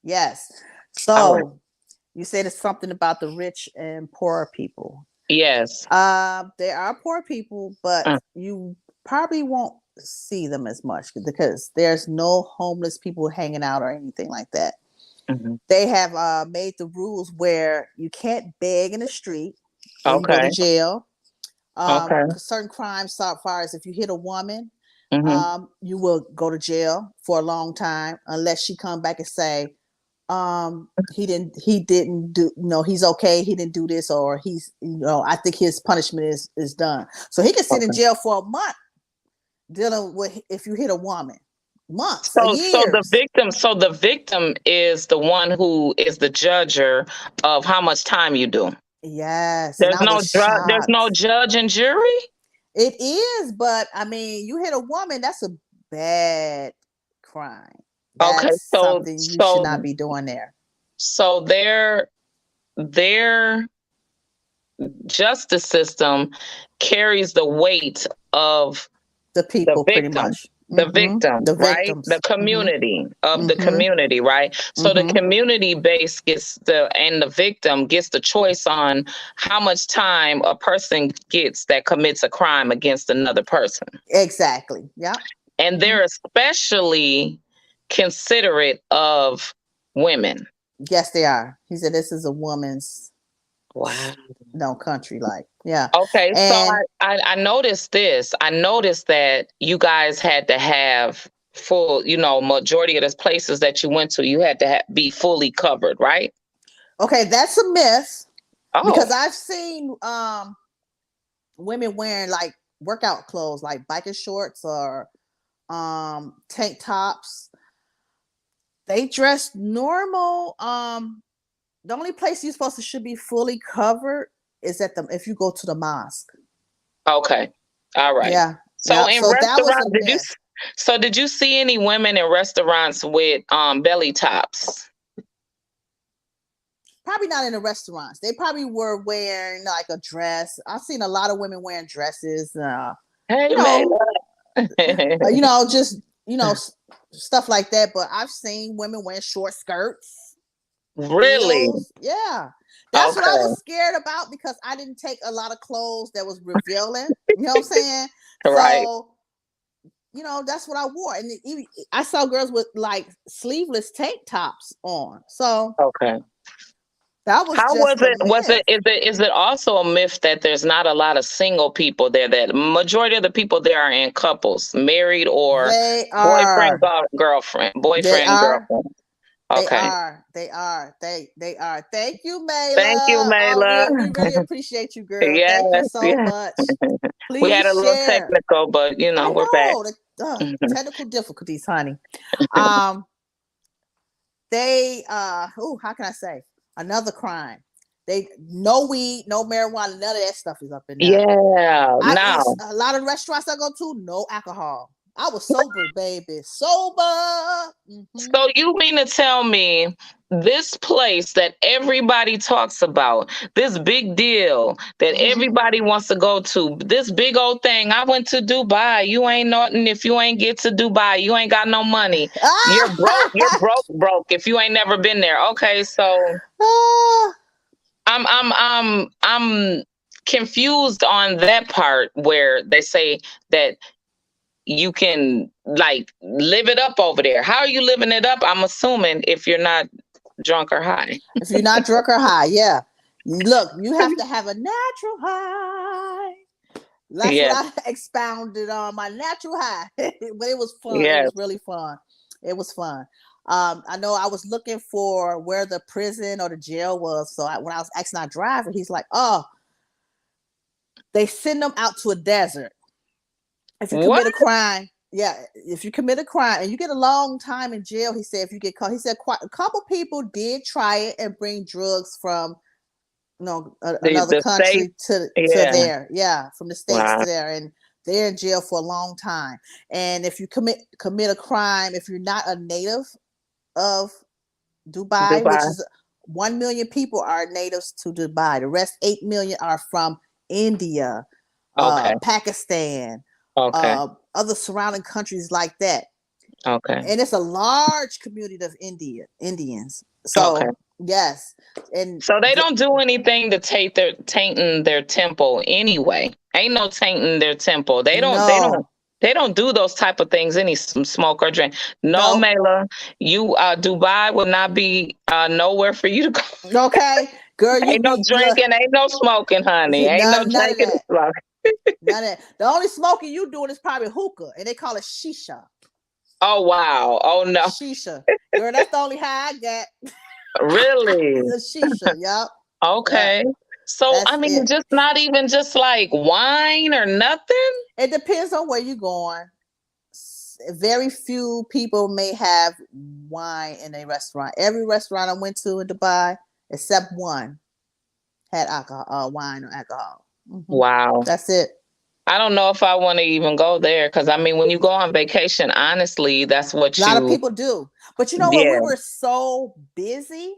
Yes. All right. So you said it's something about the rich and poor people. Yes. There are poor people, but Uh, you probably won't see them as much because there's no homeless people hanging out or anything like that. mhm. They have made the rules where you can't beg in the street or you go to Okay. jail. Okay. Certain crimes, so far as if you hit a woman, Hmm. you will go to jail for a long time unless she come back and say, he didn't do, he's okay, he didn't do this, or he's, I think his punishment is done. So he can sit in Okay. jail for a month dealing with if you hit a woman, months or So years. the victim is the one who is the judger of how much time you do. Yes, and I was There's no shocked. judge and jury. It is, but I mean, you hit a woman, that's a bad crime. Okay. That's something you should not be doing there. So their justice system carries the weight of The the people, pretty victim, much. Mm-hmm. The right? The victims. Mm-hmm. community of the Mm-hmm. community, right? So the Mm-hmm. community base and the victim gets the choice on how much time a person gets that commits a crime against another person. Exactly. Yeah. And Mm-hmm. they're especially considerate of women. Yes, they are. He said this is a woman's Wow. no country, like, yeah. Okay, so And I noticed this. I noticed that you guys had to have full, majority of the places that you went to, you had to be fully covered, right? okay, that's a myth because Oh, I've seen women wearing like workout clothes, like biker shorts or tank tops. They dress normal. The only place you're supposed to should be fully covered is at the if you go to the mosque. okay. All right. Yeah. So Yeah. in So that was a restaurants, myth. did you see any women in restaurants with belly tops? Probably not in the restaurants. They probably were wearing like a dress. I've seen a lot of women wearing dresses. Hey, You man. know, just stuff like that. But I've seen women wearing short skirts, Really? heels. Yeah, that's what I Okay. was scared about because I didn't take a lot of clothes that was revealing. You know what I'm saying? Right. So that's what I wore, and even, I saw girls with like sleeveless tank tops on. So Okay. that was How was just a it? myth. Is it also a myth that there's not a lot of single people there? That majority of the people there are in couples, married or They are. They boyfriend, are. girlfriend. They Okay. are. They are. They are. Thank you, Thank you, Mayla. Oh, Mayla. we really appreciate you, girl. Yes, Thank you so yes. much. We had Please a little share. technical, but I we're back. know the technical difficulties, honey. Um, they oh, how can I say another crime? They no weed, no marijuana, none of that stuff is up in there. Yeah. I Now, a lot of restaurants I go to, no alcohol. I was sober, baby, sober. Mm-hmm. so you mean to tell me this place that everybody talks about, this big deal that Mm-hmm. everybody wants to go to, this big old thing? I went to Dubai. You ain't nothing if you ain't get to Dubai. You ain't got no money. You're broke. You're Ah! broke, broke if you ain't never been there. Okay, so Ah! I'm confused on that part where they say that you can like live it up over there. How are you living it up? I'm assuming if you're not drunk or high. If you're not drunk or high, yeah. Look, you have to have a natural high. That's what Yes, I expounded on, my natural high. But it was fun. It yes. was really fun. It was fun. I know I was looking for where the prison or the jail was. So when I was asking our driver, he's like, "Oh, they send them out to a desert. If you What? commit a crime, yeah, if you commit a crime and you get a long time in jail," he said, "if you get caught," he said, quite a couple people did try it and bring drugs from another The state? country to Yeah. there, yeah, from the states Wow. to there, and they're in jail for a long time. And if you commit a crime, if you're not a native of Dubai, which Dubai. is 1 million people are natives to Dubai, the rest 8 million are from India, Okay. Pakistan, Okay. other surrounding countries like that. Okay. And it's a large community of Indians. Okay. So yes, and So they don't do anything to tainting their temple anyway. Ain't no tainting their temple. no, They don't do those type of things. Any smoke or drink. No, no. Mela, you Dubai would not be nowhere for you to go. Okay, girl, you Ain't no be look, drinking, ain't no smoking, honey. Ain't no none of drinking and that. smoking. None of that. The only smoking you doing is probably hookah, and they call it shisha. Oh wow. Oh no. Shisha, girl, that's the only high I got. Really? The shisha, yep, yep. Okay. So That's I mean, it. just not even just like wine or nothing. It depends on where you're going. Very few people may have wine in a restaurant. Every restaurant I went to in Dubai, except one, had alcohol, wine or alcohol. Wow. That's it. I don't know if I want to even go there because I mean, when you go on vacation, honestly, that's A what lot of you, people do, but you know what? We yeah, were so busy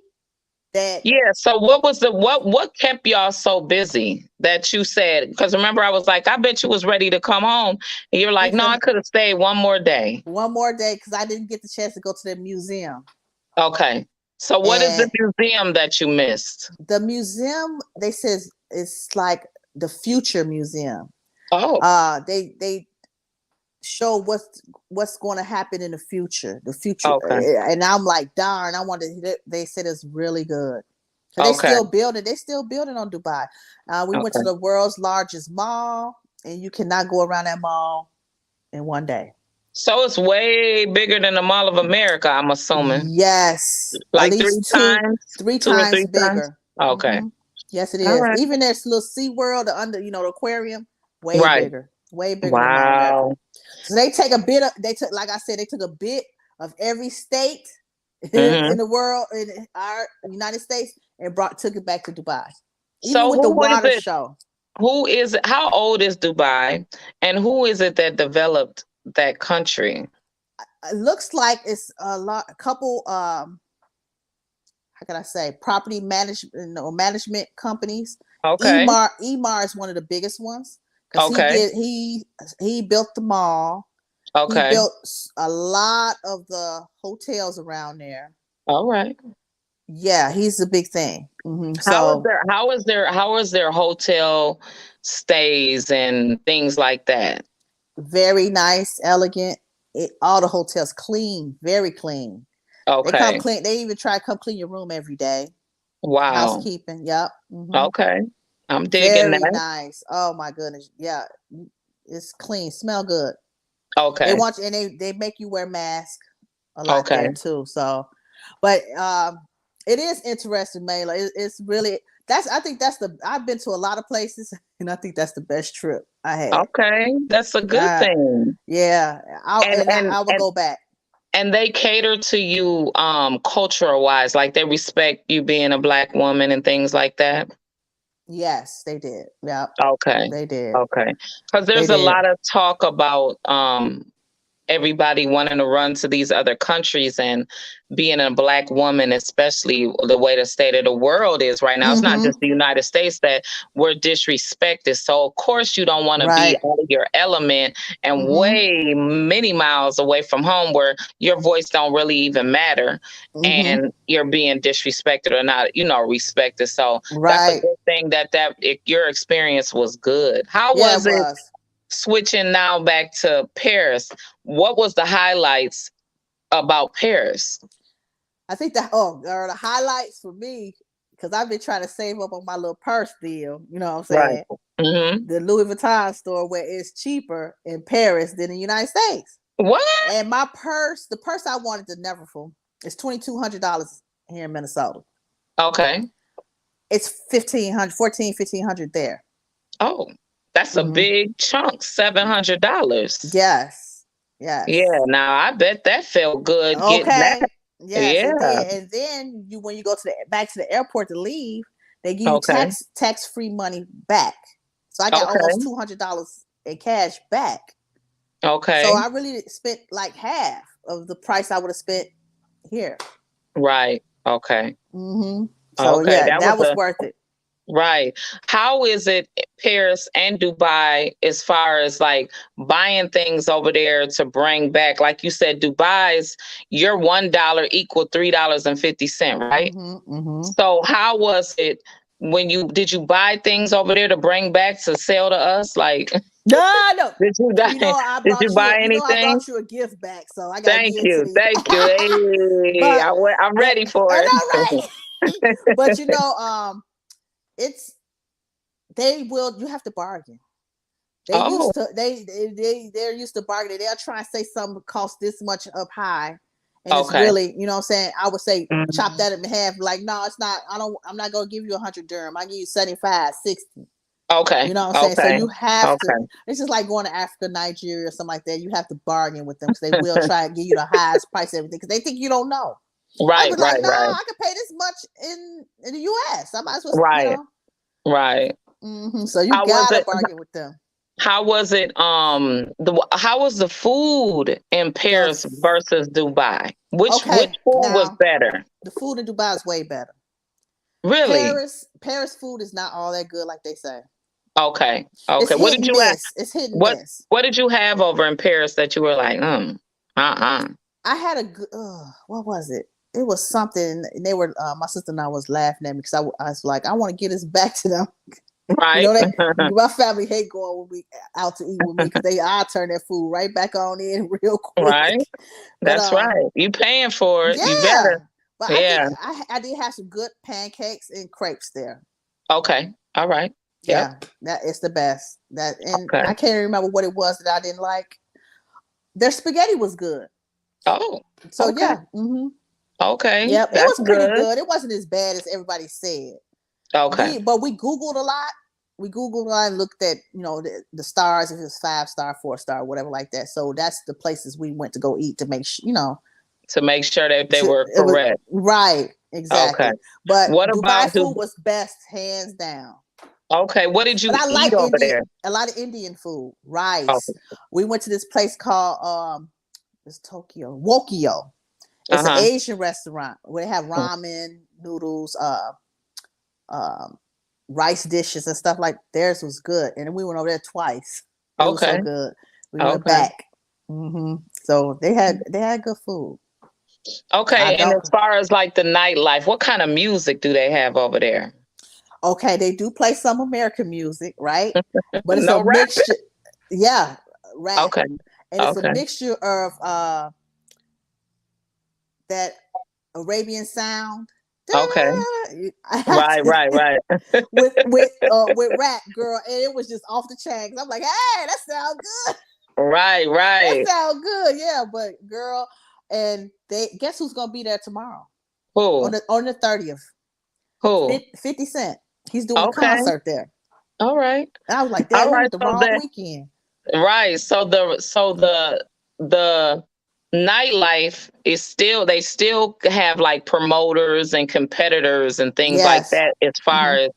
that yeah. So what was what kept y'all so busy that you said? Because remember, I was like, I bet you was ready to come home, and you're we like, no, I couldn't could have stayed one more day. one more day because I didn't get the chance to go to the museum. Okay. So what is the And museum that you missed? the museum, they says it's like the future museum. Oh, They show what's going to happen in the future, okay, and I'm like, darn, I wanted. They said it's really good. So okay, they still building on Dubai. We went to okay. the world's largest mall, and you cannot go around that mall in one day. So it's way bigger than the Mall of America, I'm assuming. Yes, at Like least three two or three times times. bigger. Okay. Yes, it All is. right. Even there's little Sea World under, the aquarium, Right. way bigger than Mall of America. Wow. So they take a bit of, they took, like I said, they took a bit of every state Hmm. in the world, in our United States, and took it back to Dubai. Even So with the who is water it? show, Who is it? How old is Dubai? And who is it that developed that country? it looks like it's a couple. How can I say, property management companies. Okay. Emar is one of the biggest ones because Okay. he built the mall. He Okay. built a lot of the hotels around there. All right. Yeah, he's a big thing. How is So their how is their hotel stays and things like that? very nice, elegant. All the hotels clean, very clean. They come Okay. clean. They even try to come clean your room every day. Wow. Housekeeping. Yep. Okay. I'm digging Very that. nice. Oh my goodness. Yeah, it's clean. Smell good. They Okay. want you, and they make you wear masks a lot Okay. there too. So, but it is interesting, Mela. It's really I think that's I've been to a lot of places, and I think that's the best trip I had. Okay. That's a good Uh, thing. yeah, And and I will and go back. and they cater to you cultural wise, like they respect you being a black woman and things like that. Yes, they did. Yep, Okay. they did. Okay. Because They there's a did. lot of talk about everybody wanting to run to these other countries, and being a black woman, especially the way the state of the world is right now, it's not just the United States that we're disrespected. So of course you don't want to be Right. out of your element and Mm-hmm. way many miles away from home where your voice don't really even matter, Mm-hmm. and you're being disrespected or not, respected. So that's a Right. good thing that your experience was good. How Yeah, it was it was. switching now back to Paris? What was the highlights about Paris? I think girl, the highlights for me, because I've been trying to save up on my little purse deal. You know what I'm Right. saying? Hmm. The Louis Vuitton store where it's cheaper in Paris than in the United States. What? And my purse, the purse I wanted to never fool, is $2,200 here in Minnesota. Okay. It's $1,400, $1,500 there. Oh, that's a big chunk. $700. Yes. Yeah. Yes. Now I bet that felt good getting that. Okay. Yes, it Yeah. did. And then when you go back to the airport to leave, they give you Okay. tax free money back. So I got almost Okay. $200 in cash back. So Okay. I really spent like half of the price I would have spent here. Right. Okay. So Okay. yeah, that was worth it. Right. How is it Paris and Dubai as far as like buying things over there to bring back? Like you said, Dubai's your $1 equal $3.50, right? Mm-hmm. So how was it when did you buy things over there to bring back to sell to us? Like No. did you You know, I did you brought you. buy I anything? brought you a gift back, so I gotta Thank give it to you. you. Thank you. Hey, But I'm ready for I it. know, right? But it's they will. You have to bargain. They Oh, used to. They're used to bargaining. They'll try and say something costs this much up high, and it's okay. really, you know what I'm saying. I would say chop Mhm. that in half. Like, no, it's not. I'm not gonna give you 100 dirham. I give you 75, 60. You Okay. know what I'm saying? So Okay. you have to. Okay. It's just like going to Africa, Nigeria, or something like that. You have to bargain with them because they will try and give you the highest price, everything, because they think you don't know. I Right, was like, right, no, right. I could pay this much in the U.S. I might as well, Right, right. So you How was gotta it? bargain with them. How was it? How was the food in The Paris versus Dubai? Which Okay, food was now better? the food in Dubai is way better. Really? Paris food is not all that good, like they say. Okay, okay. It's What hit did and you have? miss. It's hit and What miss. What did you have over in Paris that you were like, uh-uh. I had a good. What was it? It was something, and they were. My sister and I was laughing at me because I was like, I want to get this back to them. You Right, know, my family hate going with me out to eat with me because I turn that food right back on in real right. quick. But That's right. You paying for it. You yeah. better. But I think Yeah. I did have some good pancakes and crepes there. Okay. All right. Yep. Yeah, that is the best. That, and Okay. I can't remember what it was that I didn't like. Their spaghetti was good. Oh, So okay. yeah, Okay. yep, it That's was pretty good. good. It wasn't as bad as everybody said. Okay. We Googled a lot. We Googled a lot and looked at, the stars, if it was 5-star, 4-star, whatever like that. So that's the places we went to go eat to make sure, To make sure that they were it was correct. right, Okay. exactly. But What Dubai about food Dubai? was best, hands down. Okay. What did But you I eat like over there? A lot of Indian food, rice. Okay. We went to this place called it's Tokyo, Wokio. It's an Uh-huh. Asian restaurant where they have ramen, noodles, um, rice dishes and stuff like. Theirs was good, and we went over there twice. It was so Okay. good. We went Okay. back. So they had good food. I Okay. And don't. as far as like the nightlife, what kind of music do they have over there? Okay, they do play some American music, right? But it's a No rap? mixture. Yeah, rap, Okay. and it's a Okay. mixture of that Arabian sound. Okay. I have Right, to, right, right. with rap, girl, and it was just off the chain. I'm like, hey, that sounds good. Right, That right. sounds good, yeah. But girl, and they guess who's gonna be there tomorrow Who? on the 30th? Who? 50 Cent. He's doing a Okay. concert there. All right. And I was like, All Dad, we right. went the So wrong that weekend. right. So the nightlife is still they still have like promoters and competitors and things like Yes. that as far hmm as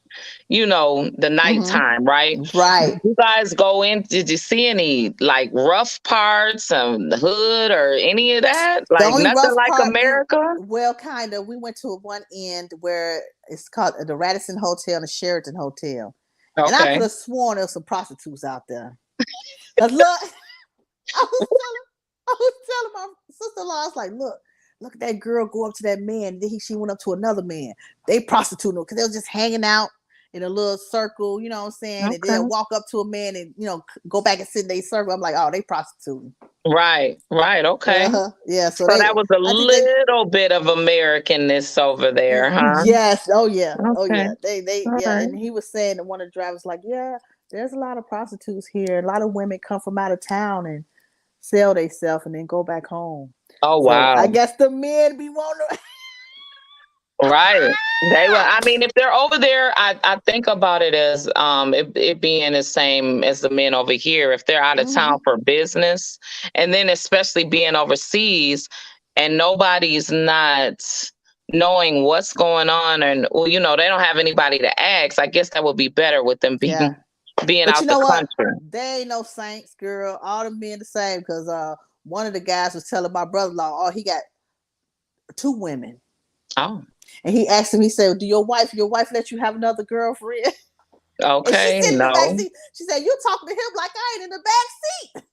the nighttime, right? Right. Did you guys go in? Did you see any like rough parts of the hood or any of that? The Like only nothing rough like part America? kind of, we went to one end where it's called the Radisson Hotel and the Sheraton Hotel. And I Okay. could have sworn there was some prostitutes out there. Cause look, I was telling my sister-in-law, I was like, look at that girl go up to that man. Then she went up to another man. They prostituting because they was just hanging out in a little circle, you know what I'm saying? And Okay. they'll walk up to a man and, go back and sit in their circle. I'm like, oh, they prostituting. Right. Right. Okay. Yeah. So So that was a I think they, little bit of Americanness over there, huh? yes. Oh yeah. Oh Okay. yeah. All Yeah. right. And he was saying that one of the drivers like, yeah, there's a lot of prostitutes here. A lot of women come from out of town and sell themselves and then go back home. Oh So I wow. guess the men be wanting. Right. They were I mean, if they're over there, I think about it as it being the same as the men over here. If they're out of town for business, and then especially being overseas and nobody's not knowing what's going on and well, they don't have anybody to ask. I guess that would be better with them being Yeah. being But you out the know what? country. They ain't no saints, girl. All the men the same. Because one of the guys was telling my brother-in-law, oh, he got 2 women. Oh. And he asked him, he said, "Do your wife let you have another girlfriend?" And she Okay, sitting in the back no. seat. She said, "You talking to him like I ain't in the back seat."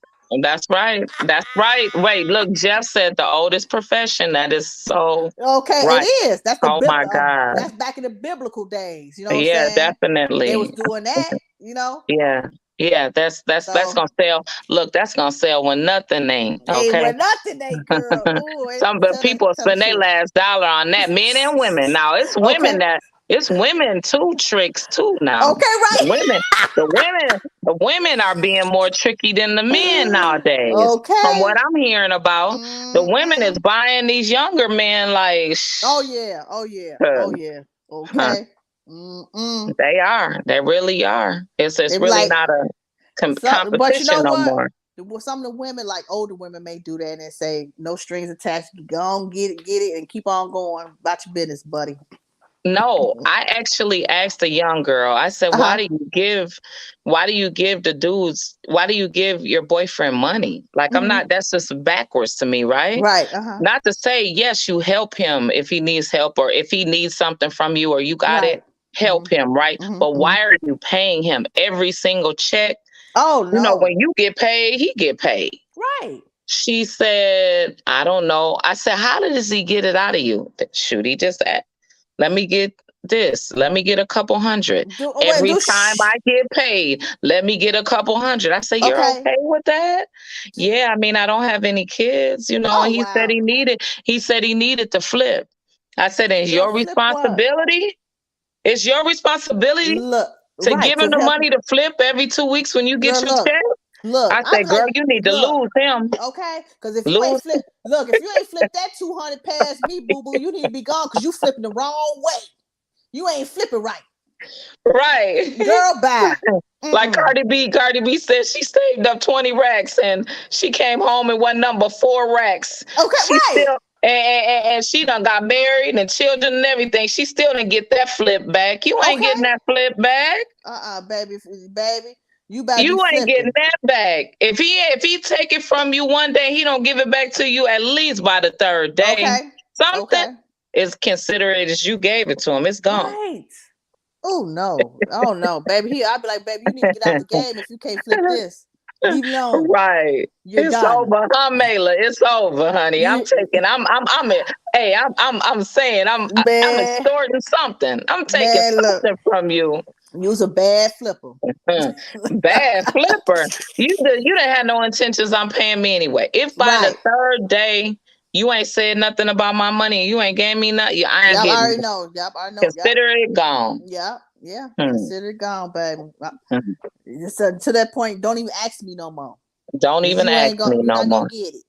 That's right. That's right. Wait, look, Jeff said the oldest profession. That is so Okay, it right. is. That's Oh my God. that's back in the biblical days. You know what I'm Yeah, saying? They was definitely. doing that. You know. Yeah. Yeah, that's So gonna sell. Look, that's gonna sell when nothing ain't. ain't Okay. with nothing, they girl. Ooh, Some but people tell the spend their truth. last dollar on that. Men and women. Now Okay. it's women too tricks too now. Okay, The right. women, the women are being more tricky than the men nowadays. From Okay. what I'm hearing about, the women is Mm-mm. buying these younger men like Oh yeah. Oh yeah. huh, Oh yeah. huh. Okay. Mm-mm. They are. They really are. They It's be really like not a but you know competition no what? more. Some of the women, like older women, may do that and say, "No strings attached. Go on, get it, and keep on going about your business, buddy." No, I actually asked a young girl. I said, Uh huh. why do you give the dudes, why do you give your boyfriend money? Like I'm Mm-hmm. not that's just backwards to me, right? Right. Uh huh. Not to say yes, you help him if he needs help or if he needs something from you or you got it, Right. help Mm-hmm. him, right? But Mm-hmm. Mm-hmm. why are you paying him every single check? Oh You know, when no. you get paid, he get paid. Right. She said, I don't know. I said, how does he get it out of you? Shoot, he just let me get this. Let me get a couple hundred. Wait. Every Do time shh. I get paid, let me get a couple hundred. I say, you're Okay. okay with that? Do, Yeah, I mean, I don't have any kids, you know. oh wow. He said he needed to flip. I said, it's Girl, your flip what? responsibility. It's your responsibility Look. to Right. give him To the help. money to flip every 2 weeks when you get Girl, your check. look. I I'll said, be girl, like, you need to look. lose him. Okay, because if you Lose. ain't if you ain't flipped that 200 past me, boo boo, you need to be gone because you flipping the wrong way. You ain't flipping right, Right. girl. Bye. Like Mm-mm. Cardi B said she saved up 20 racks and she came home and went number 4 racks. Okay, She right. still and she done got married and children and everything. She still didn't get that flip back. You ain't Okay. getting that flip back. Baby, baby, you better be You ain't getting flipping. that back. If he take it from you one day, he don't give it back to you at least by the third day. Okay. Something Okay. is considered as you gave it to him. It's gone. Right. Oh no. Oh no, baby. I'd be like, baby, you need to get out the game if you can't flip this. Leave me alone. Right. You're It's done. over, huh, Mela? It's over, honey. You Hey, I'm saying I'm man, extorting something. I'm taking man, look, something from you. you was a bad flipper. Mm. Bad flipper. You didn't have no intentions on paying me anyway. If by the Right. third day you ain't said nothing about my money, you ain't gave me nothing, I ain't Yep, I getting already it. know. Yep, I know. Yep. Consider it gone. Yep. Yeah. Hmm. Consider it gone, baby. Hmm. So to that point, don't even ask me no more. Don't Cause even ask me you're no not gonna more. get it.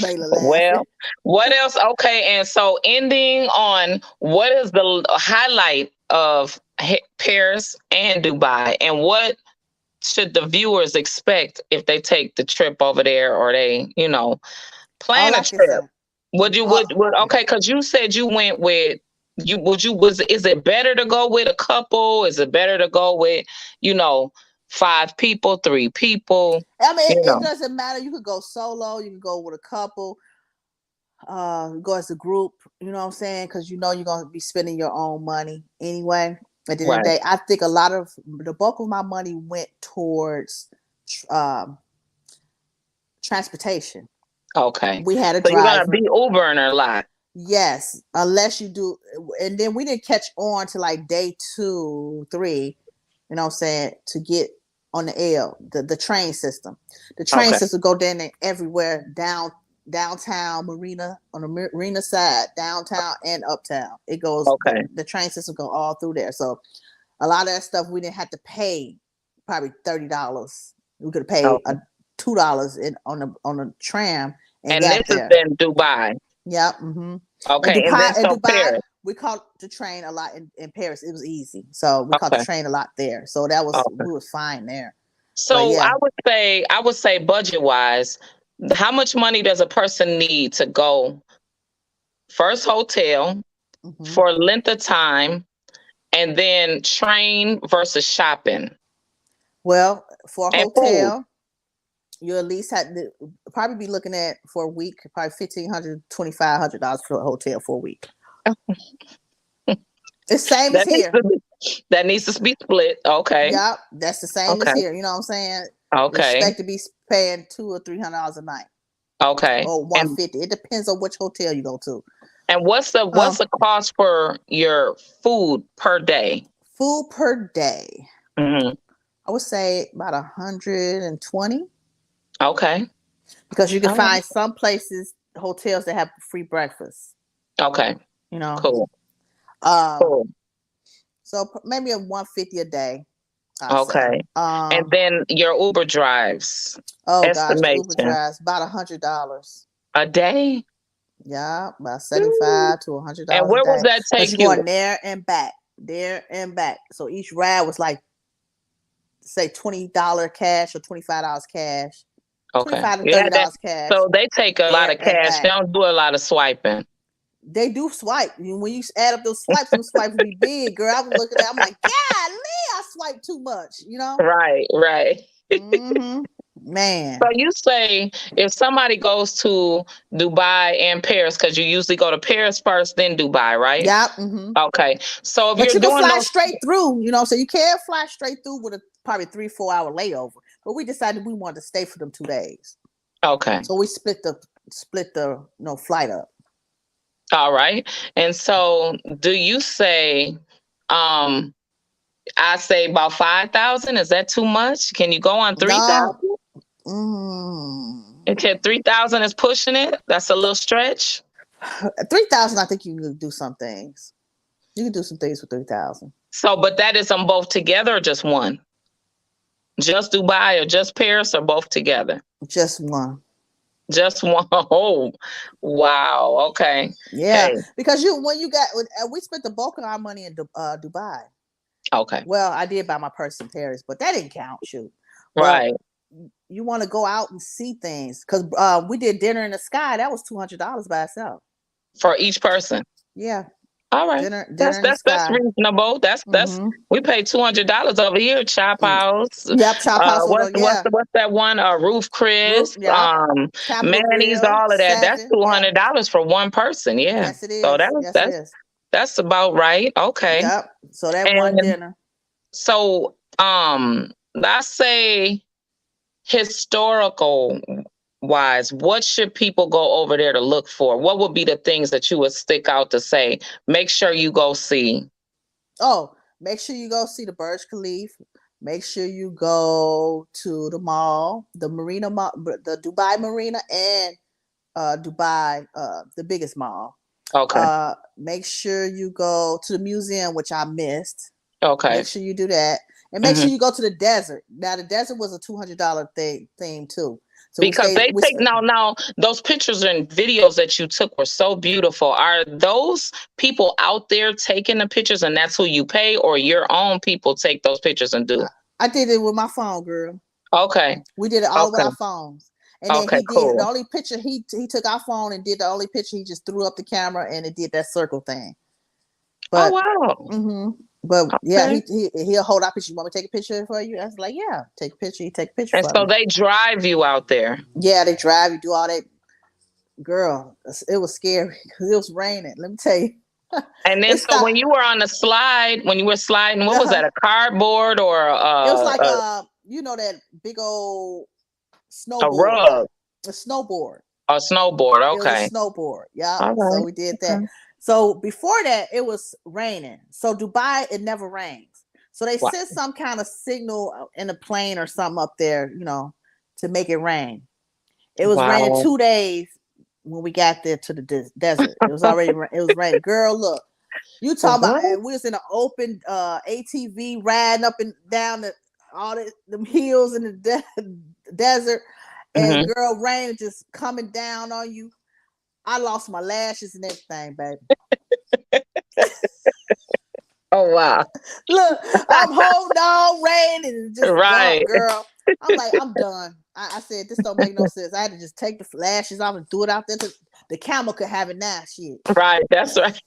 Mela laughing. Well, what else? Okay, and so ending on what is the highlight of Paris and Dubai, and what should the viewers expect if they take the trip over there, or they, plan All a I can trip? say. Would you would okay? Because you said you went with you. Would you was is it better to go with a couple? Is it better to go with you know 5 people, 3 people? I mean, You it know, doesn't matter. You could go solo. You could go with a couple. Go as a group. You know what I'm saying? Because you know you're gonna be spending your own money anyway. At the end of the right? day, I think a lot of the bulk of my money went towards um, transportation. Okay. We had a So you're gonna be driver. Ubering a lot. Yes, unless you do, and then we didn't catch on to like day 2, 3. You know what I'm saying? To get on the L, the train system. The train Okay. system go down there everywhere, downtown Marina, on the Marina side, downtown and uptown. It goes Okay. the train system go all through there. So a lot of that stuff we didn't have to pay probably $30. We could have paid Okay. $2 on the tram and And got this is there. in Dubai. Yep. Mm-hmm. And Okay. And then so Dubai, Paris. we caught the train a lot in Paris. It was easy, so we caught the Okay. train a lot there. So that was Okay. we was fine there. But So yeah, I would say budget wise, how much money does a person need to go first hotel mm-hmm. for length of time and then train versus shopping Well, for a and food? hotel, you at least had to probably be looking at for a week, probably $1,500, $2,500 for a hotel for a week. It's same as here. That needs to be split. Okay. Yep, that's the same as Okay. here. You know what I'm saying? Okay. Expect to be paying $200 or $300 a night. Okay. Or $150. It depends on which hotel you go to. And what's the cost for your food per day? Food per day. Mm-hmm. I would say about 120. Okay. Because you can find some places, hotels that have free breakfast. Okay. You know. Cool. Cool. So maybe a 150 a day. Okay. And then your Uber drives. Oh gosh, the Uber drives about $100 a day. Yeah, about $75 to $100. And where would that take you? You're going there and back. So each ride was like, say, $20 cash or $25 cash. Okay. $25 to $30 cash. So they take a lot of cash. They don't do a lot of swiping. They do swipe. When you add up those swipes be big, girl. I was looking at it, I'm like, golly, I swiped too much, you know? Right. Mm-hmm. Man. So you say if somebody goes to Dubai and Paris, because you usually go to Paris first, then Dubai, right? Yeah. Mm-hmm. Okay. So if but you can fly straight through, you know, so you can fly straight through with a probably 3-4 hour layover. But we decided we wanted to stay for them 2 days. Okay. So we split the flight up. All right. And so do you say I say about 5,000? Is that too much? Can you go on 3,000? Okay, 3,000 is pushing it. That's a little stretch. 3,000, I think you can do some things. You can do some things with 3,000. So, but that is on both together or just one? Just Dubai or just Paris or both together? Just one. Just one. Oh, wow. Okay. Yeah, because we spent the bulk of our money in Dubai. Okay. Well, I did buy my purse in Paris, but that didn't count. Shoot. Right. You want to go out and see things because we did dinner in the sky. That was $200 by itself for each person. Yeah. All right. Dinner that's reasonable. That's we paid $200 over here. Chop House. Yep, Chop House. What's that one? Roof Chris. Manny's. All of that. That's $200 for one person. Yeah. Yes, it is. So that's about right. Okay. Yep. So that one dinner. So let's say historical wise, what should people go over there to look for? What would be the things that you would stick out to say, make sure you go see? Oh, make sure you go see the Burj Khalifa. Make sure you go to the mall, the Marina Mall, the Dubai Marina, and Dubai, the biggest mall. Okay. Make sure you go to the museum, which I missed. Okay. Make sure you do that. And make sure you go to the desert. Now, the desert was a $200 theme too. So because now those pictures and videos that you took were so beautiful. Are those people out there taking the pictures and that's who you pay, or your own people take those pictures and do it? I did it with my phone, girl. Okay. We did it all with our phones. And then he did the only picture he took our phone and did the only picture. He just threw up the camera and it did that circle thing. But, wow. But yeah, he'll hold our picture. You want me to take a picture for you? I was like, yeah, take a picture. You take a picture. And so they drive you out there. Yeah, they drive you, do all that. Girl, it was scary because it was raining. Let me tell you. And then so when you were on the slide, when you were sliding, what was that? A cardboard or it was like that big old snowboard. A rug. A snowboard. A snowboard. Okay. It was a snowboard. Yeah. Right. So we did that. So before that, it was raining. So Dubai, it never rains. So they sent some kind of signal in a plane or something up there, to make it rain. It was raining 2 days when we got there to the desert. It was raining. Girl, look, you talking about? We was in an open ATV riding up and down all the hills in the desert, and girl, rain just coming down on you. I lost my lashes and everything, baby. Oh, wow. Look, I'm holding on, rain, and just gone, girl. I'm like, I'm done. I said, this don't make no sense. I had to just take the lashes off and do it out there. The camel could have it now, shit. Right, that's right.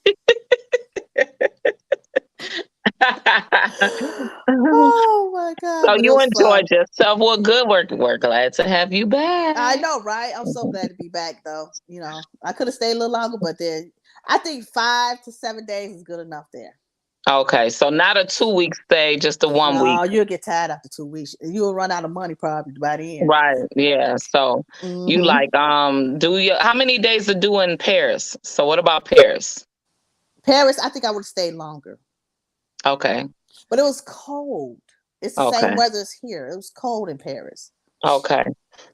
Oh my God, So but it you was fun. enjoyed yourself. Well, good work. We're glad to have you I back. know, right? I'm so glad to be back, though. You know, I could have stayed a little longer, but then I think 5 to 7 days is good enough there. Okay, so not a 2 week stay, just a 1 week. No, you'll get tired after 2 weeks. You'll run out of money probably by the end. Right. Yeah. So you Hmm. like do you how many days to do in Paris? So what about Paris? Paris, I think I would have stayed longer, Okay. but it was cold. It's the same Okay. weather as here. It was cold in Paris. Okay.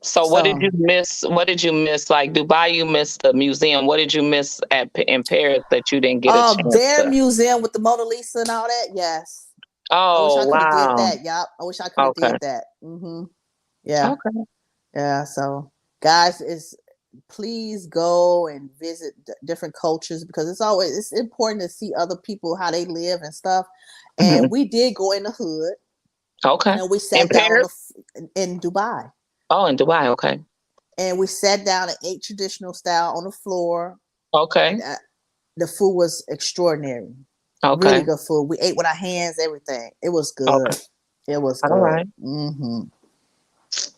So what did So, you miss? What did you miss? Like Dubai, you missed the museum. What did you miss in Paris that you didn't get a chance their to? museum with the Mona Lisa and all that. Yes, I wish I Oh, could have did wow. that. Yup, I wish I could have Okay. did that. Hmm. Yeah, Okay. yeah. So, guys, is please go and visit different cultures because it's important to see other people how they live and stuff. And Mhm. we did go in the hood Okay. and we In sat down Paris? in Dubai Oh, in Dubai. Okay. and we sat down and ate traditional style on the floor. Okay. The food was extraordinary, really Okay. good food. We ate with our hands, everything. It was good. Okay. It was All good. right. Hmm.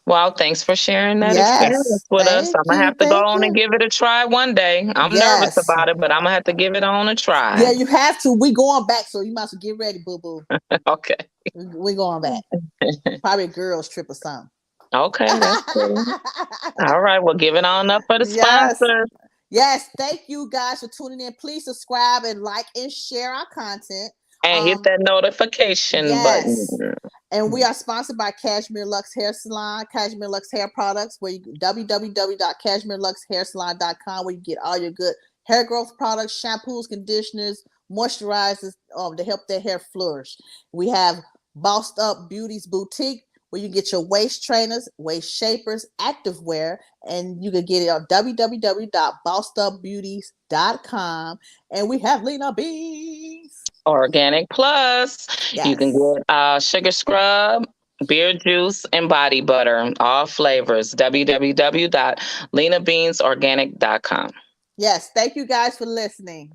Well, thanks for sharing that experience Yes, with us. I'm thank gonna you, have to go thank on and you. give it a try one day. I'm nervous Yes, about it, but I'm gonna have to give it on a yeah, try. you have to. We going back, so you might as well get ready, boo boo. Okay. We going back. Probably a girls' trip or something. Okay, that's cool. All right, well, give it on up for the Yes. sponsor Yes. Thank you guys for tuning in. Please subscribe and like and share our content. and hit Um, that notification button. yes. And we are sponsored by Cashmere Lux Hair Salon, Cashmere Lux Hair Products, where you www.cashmereluxhairsalon.com, where you get all your good hair growth products, shampoos, conditioners, moisturizers to help their hair flourish. We have Bossed Up Beauty's Boutique, where you get your waist trainers, waist shapers, activewear, and you can get it on www.bossedupbeauties.com. And we have Lena Beans. Organic Plus. You can Yes. get sugar scrub, beard juice, and body butter, all flavors. www.lenabeansorganic.com. Yes. Thank you guys for listening.